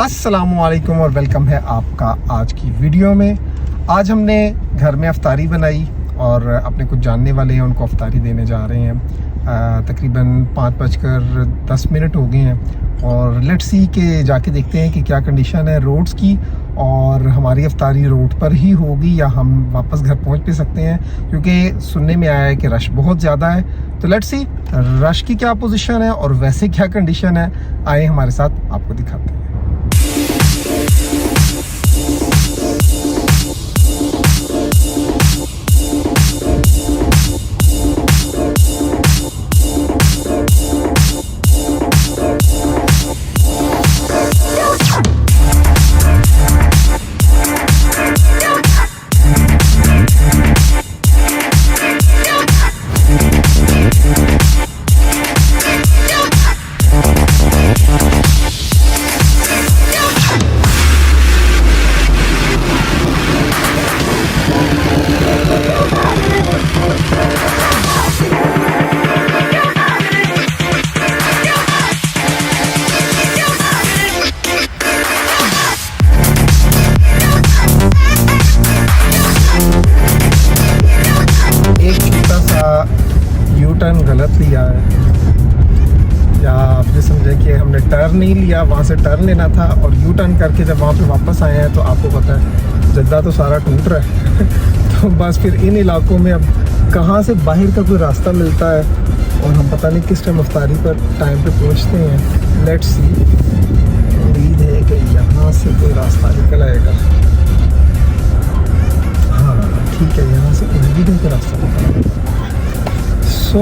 अस्सलामुअलैकुम और वेलकम है आपका आज की वीडियो में। आज हमने घर में अफ्तारी बनाई और अपने कुछ जानने वाले हैं उनको अफ्तारी देने जा रहे हैं। तकरीबन 5:10 हो गए हैं और लेट्स सी के जाके देखते हैं कि क्या कंडीशन है रोड्स की और हमारी अफ्तारी रोड पर ही होगी या हम वापस घर पहुंच भी सकते हैं, क्योंकि सुनने में आया है कि रश बहुत ज़्यादा है। तो लेट्स सी रश की क्या पोजीशन है और वैसे क्या कंडीशन है, आए हमारे साथ आपको दिखाते हैं। टर्न गलत लिया है या आपने समझे कि हमने टर्न नहीं लिया, वहाँ से टर्न लेना था और यू टर्न करके जब वहाँ पे वापस आए हैं तो आपको पता है जद्दा तो सारा टूट रहा है तो बस फिर इन इलाकों में अब कहाँ से बाहर का कोई रास्ता मिलता है और हम पता नहीं किस टाइम अफ्तारी पर टाइम पे पहुँचते हैं। लेट्स सी, उम्मीद है कि यहाँ से कोई रास्ता निकल आएगा। हाँ ठीक है, यहाँ से उम्मीद है कोई रास्ता निकल आएगा। So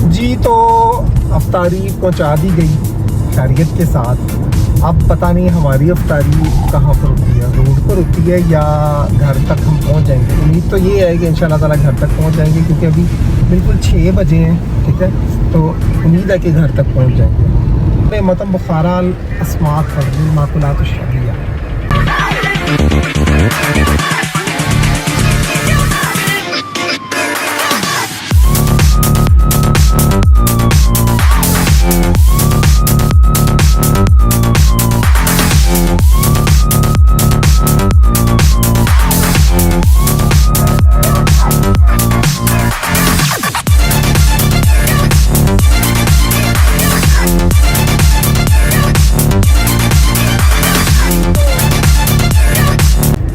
जी तो अफ्तारी पहुंचा दी गई खैरियत के साथ। अब पता नहीं हमारी अफ्तारी कहाँ पर होती है, रोड पर होती है या घर तक हम पहुंच जाएंगे। उम्मीद तो ये है कि इंशाल्लाह ताला घर तक पहुंच जाएंगे, क्योंकि अभी बिल्कुल 6 बजे हैं। ठीक है, तो उम्मीद है कि घर तक पहुंच जाएंगे। मतम बुखाराल अस्मात फर्जुल माकुलात शरिया।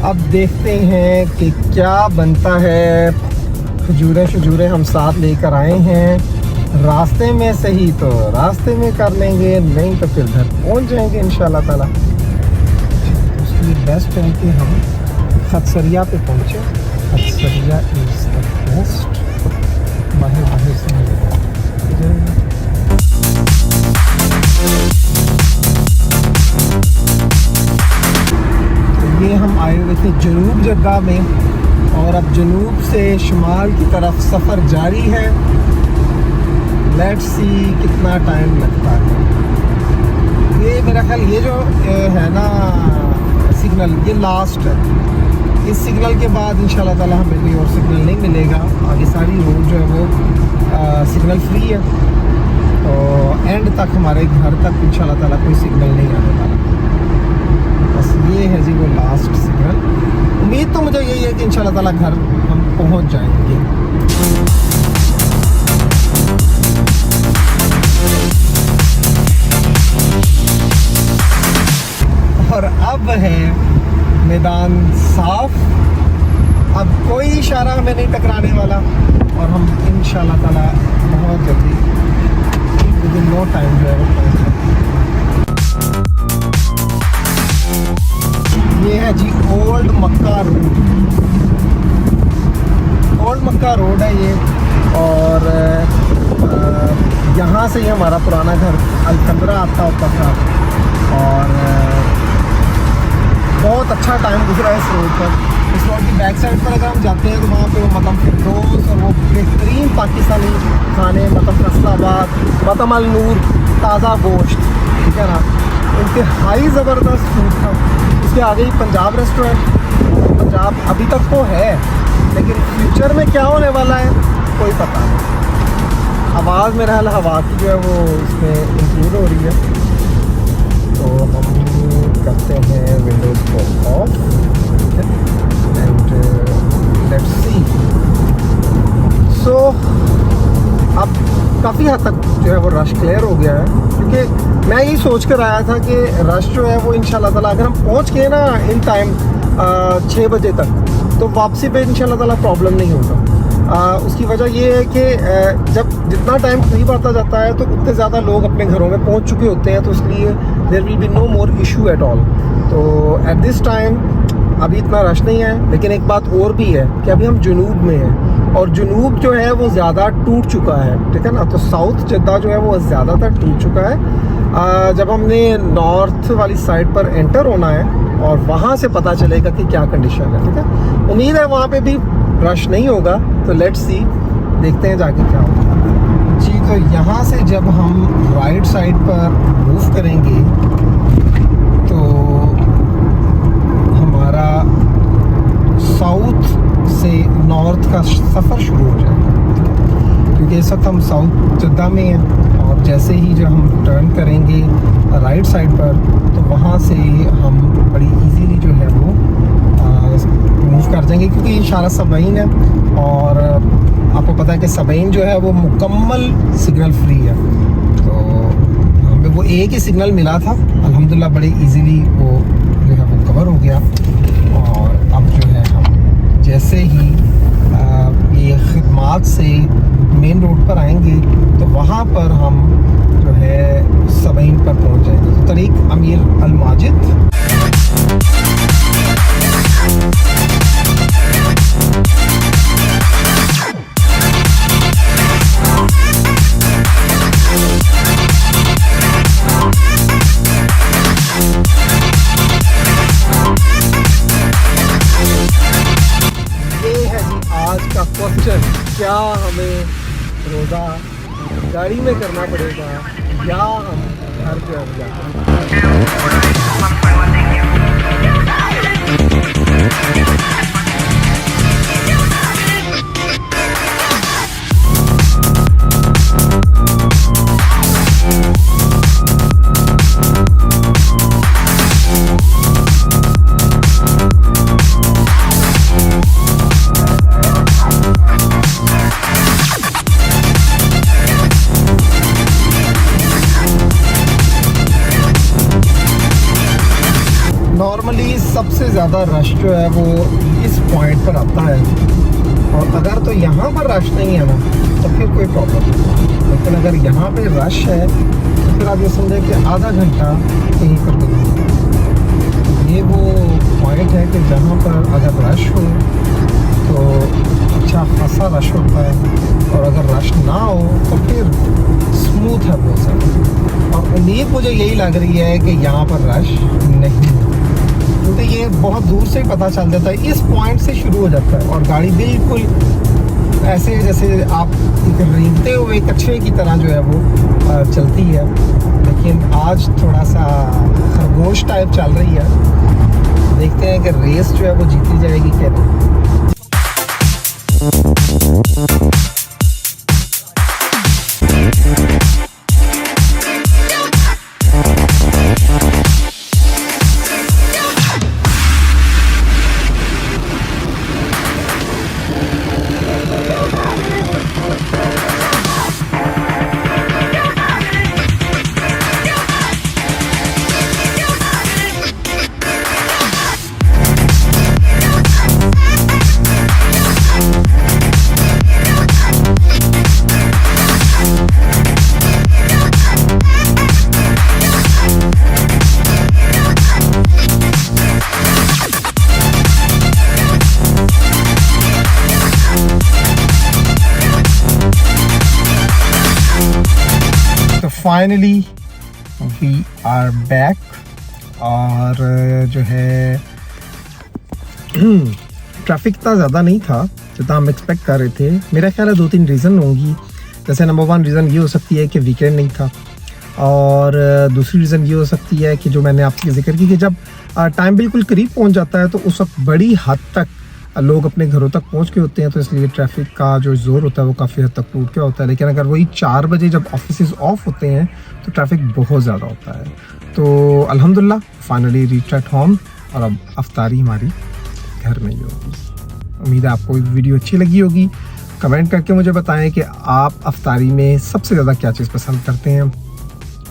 अब देखते हैं कि क्या बनता है। खजूरें हम साथ लेकर आए हैं, रास्ते में सही तो रास्ते में कर लेंगे, नहीं तो फिर घर पहुंच जाएंगे इंशाल्लाह ताला। उसके लिए बेस्ट है कि हम खतसरिया पे पहुंचे। खतसरिया इज द बेस्ट। बाहर से ये हम आए हुए थे जनूब जद्दा में और अब जनूब से शुमाल की तरफ सफ़र जारी है। लेट्स सी कितना टाइम लगता है। ये मेरा ख्याल ये जो है ना सिग्नल, ये लास्ट है। इस सिग्नल के बाद इंशाल्लाह ताला हमें कोई और सिग्नल नहीं मिलेगा। आगे सारी रोड जो है वो सिग्नल फ्री है, तो एंड तक हमारे घर तक इंशाल्लाह ताला कोई सिग्नल नहीं आने वाला। बस ये है जी वो लास्ट सिग्नल। उम्मीद तो मुझे यही है कि इंशाल्लाह ताला घर हम पहुंच जाएंगे। और अब है मैदान साफ, अब कोई इशारा हमें नहीं टकराने वाला और हम इंशाल्लाह ताला बहुत जल्दी विदिन नो टाइम जो है वो पहुंच जाएंगे। ये है जी ओल्ड मक्का रोड। ओल्ड मक्का रोड है ये, और यहाँ से ही हमारा पुराना घर अलकंदरा आता होता था। और बहुत अच्छा टाइम गुजरा है इस रोड पर। इस रोड की बैक साइड पर अगर हम जाते हैं तो वहाँ पे वो मतम फिरदौस और वो बेहतरीन पाकिस्तानी खाने, मतम फसलाबाद, मतम अल नूर, ताज़ा गोश्त, ठीक है ना, इंतहाई ज़बरदस्त फूड था। उसके आगे ही पंजाब रेस्टोरेंट। पंजाब अभी तक तो है, लेकिन फ्यूचर में क्या होने वाला है कोई पता नहीं। आवाज़ मेरा हाल हवा की जो है वो इसमें इंक्लूड हो रही है, तो हम करते हैं विंडोज़ को ऑफ एंड लेट्स सी। सो अब काफ़ी हद तक जो है वो रश क्लियर हो गया है, क्योंकि मैं यही सोच कर आया था कि रश जो है वो इंशाल्लाह ताला अगर हम पहुंच गए ना इन टाइम 6 बजे तक, तो वापसी पे इंशाल्लाह ताला प्रॉब्लम नहीं होगा। उसकी वजह ये है कि जब जितना टाइम करीब आता जाता है तो उतने ज़्यादा लोग अपने घरों में पहुंच चुके होते हैं, तो इसलिए there will be no more issue at all. तो एट दिस टाइम अभी इतना रश नहीं है, लेकिन एक बात और भी है कि अभी हम जुनूब में हैं और जुनूब जो है वो ज़्यादा टूट चुका है, ठीक है ना। तो साउथ जद्दा जो है वो ज़्यादातर टूट चुका है। जब हमने नॉर्थ वाली साइड पर एंटर होना है और वहाँ से पता चलेगा कि क्या कंडीशन है, ठीक है। उम्मीद है वहाँ पे भी रश नहीं होगा, तो लेट्स सी, देखते हैं जाके क्या होगा जी। तो यहाँ से जब हम राइट साइड पर मूव करेंगे तो हमारा साउथ से नॉर्थ का सफ़र शुरू हो जाएगा, क्योंकि इस वक्त हम साउथ जद्दा में हैं। और जैसे ही जब हम टर्न करेंगे राइट साइड पर, तो वहाँ से हम बड़ी इजीली जो है वो मूव कर जाएंगे, क्योंकि ये शारा सबईन है और आपको पता है कि सबईन जो है वो मुकम्मल सिग्नल फ्री है। तो हमें वो एक ही सिग्नल मिला था, अल्हम्दुलिल्लाह बड़े इजीली वो जो है वो कवर हो गया। और अब जो है हम जैसे ही ये खिदमात से मेन रोड पर आएंगे तो वहाँ पर हम जो है सबईन पर पहुँच जाएंगे। तो तरीक अमीर अल माजिद। क्वेश्चन, क्या हमें रोज़ा गाड़ी में करना पड़ेगा या हम घर पे आ जाएंगे? नॉर्मली सबसे ज़्यादा रश जो है वो इस पॉइंट पर आता है, और अगर तो यहाँ पर रश नहीं है ना तो फिर कोई प्रॉब्लम नहीं। लेकिन अगर यहाँ पे रश है तो फिर आप ये समझें कि आधा घंटा कहीं पर नहीं। ये वो पॉइंट है कि जहाँ पर अगर रश हो तो अच्छा खासा रश होता है, और अगर रश ना हो तो फिर स्मूथ है बहुत सारा। और उम्मीद मुझे यही लग रही है कि यहाँ पर रश नहीं है, क्योंकि ये बहुत दूर से ही पता चल जाता है। इस पॉइंट से शुरू हो जाता है और गाड़ी बिल्कुल ऐसे जैसे आप एक रेंगते हुए कछुए की तरह जो है वो चलती है, लेकिन आज थोड़ा सा खरगोश टाइप चल रही है। देखते हैं कि रेस जो है वो जीती जाएगी क्या नहीं। Finally we are back. और जो है ट्रैफिक इतना ज़्यादा नहीं था जितना हम एक्सपेक्ट कर रहे थे। मेरा ख्याल है 2-3 रीज़न होंगी। जैसे नंबर 1 रीज़न ये हो सकती है कि वीकेंड नहीं था, और दूसरी रीज़न ये हो सकती है कि जो मैंने आपसे जिक्र की कि जब टाइम बिल्कुल करीब पहुंच जाता है तो उस वक्त बड़ी हद तक लोग अपने घरों तक पहुंच के होते हैं, तो इसलिए ट्रैफिक का जो ज़ोर होता है वो काफ़ी हद तक टूट गया होता है। लेकिन अगर वही 4 बजे जब ऑफिस ऑफ होते हैं तो ट्रैफिक बहुत ज़्यादा होता है। तो अल्हम्दुलिल्लाह फाइनली रीच एट होम, और अब अफ्तारी हमारी घर में ही होगी। उम्मीद है आपको वीडियो अच्छी लगी होगी। कमेंट करके मुझे बताएं कि आप अफ्तारी में सबसे ज़्यादा क्या चीज़ पसंद करते हैं।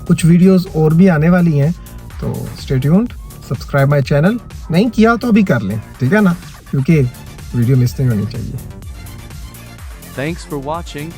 कुछ वीडियोस और भी आने वाली हैं, तो stay tuned. Subscribe my channel, नहीं किया तो अभी कर लें, ठीक है ना, क्योंकि वीडियो मिस नहीं होनी चाहिए। Thanks for watching.